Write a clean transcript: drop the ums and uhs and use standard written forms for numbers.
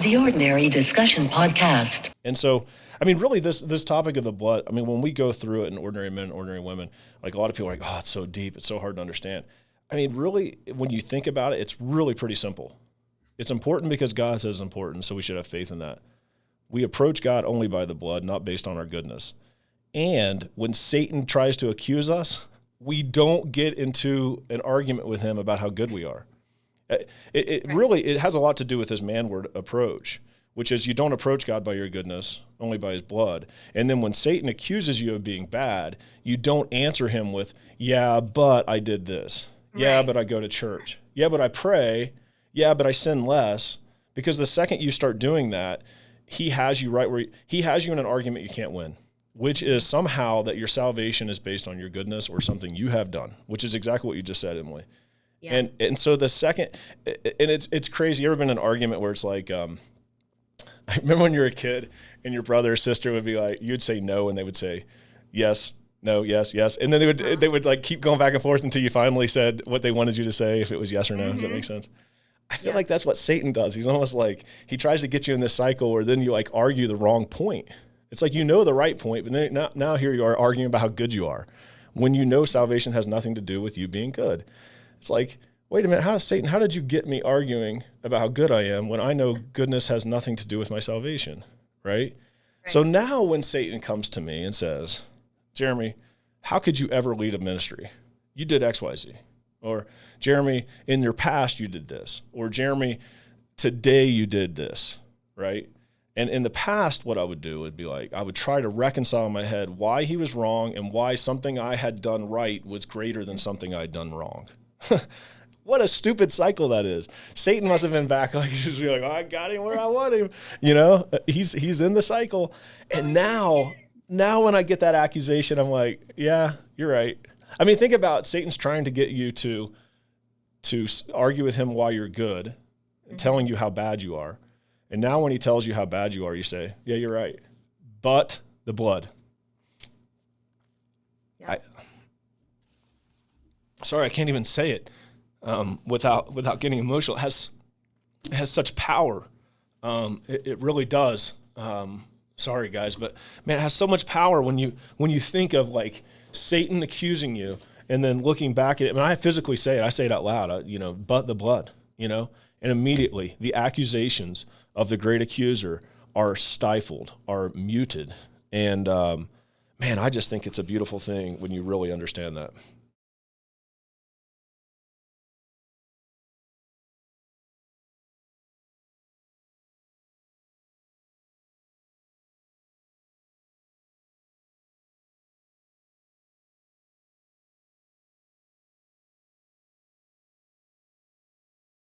The Ordinary Discussion Podcast. And so, I mean, really, this topic of the blood, I mean, when we go through it in Ordinary Men, Ordinary Women, like a lot of people are like, oh, it's so deep, it's so hard to understand. I mean, really, when you think about it, it's really pretty simple. It's important because God says it's important, so we should have faith in that. We approach God only by the blood, not based on our goodness. And when Satan tries to accuse us, we don't get into an argument with him about how good we are. It really has a lot to do with his manward approach, which is you don't approach God by your goodness, only by his blood. And then when Satan accuses you of being bad, you don't answer him with, yeah, but I did this. Yeah, but I go to church. Yeah, but I pray. Yeah, but I sin less. Because the second you start doing that, he has you right where he has you in an argument you can't win, which is somehow that your salvation is based on your goodness or something you have done, which is exactly what you just said, Emily. Yeah. And so the second, and it's crazy. You ever been in an argument where it's like, I remember when you were a kid and your brother or sister would be like, you'd say no, and they would say yes, no, yes, yes. And then they would like keep going back and forth until you finally said what they wanted you to say, if it was yes or no. Mm-hmm. Does that make sense? I feel like that's what Satan does. He's almost like, he tries to get you in this cycle where then you like argue the wrong point. It's like, you know the right point, but then now here you are arguing about how good you are when you know salvation has nothing to do with you being good. It's like, wait a minute, how did you get me arguing about how good I am when I know goodness has nothing to do with my salvation, right? So now when Satan comes to me and says, Jeremy, how could you ever lead a ministry? You did X, Y, Z. Or, Jeremy, in your past you did this. Or, Jeremy, today you did this, right? And in the past, what I would do would be like, I would try to reconcile in my head why he was wrong and why something I had done right was greater than something I'd done wrong. What a stupid cycle that is. Satan must have been back like, just be like, oh, I got him where I want him. You know, he's in the cycle. And now when I get that accusation, I'm like, yeah, you're right. I mean, think about Satan's trying to get you to argue with him why you're good and telling you how bad you are. And now when he tells you how bad you are, you say, yeah, you're right. But the blood. Yeah. Sorry, I can't even say it without getting emotional. It has such power. It really does. Sorry, guys, but man, it has so much power when you think of like Satan accusing you and then looking back at it. I mean, I physically say it. I say it out loud. But the blood. And immediately the accusations of the great accuser are stifled, are muted, and man, I just think it's a beautiful thing when you really understand that.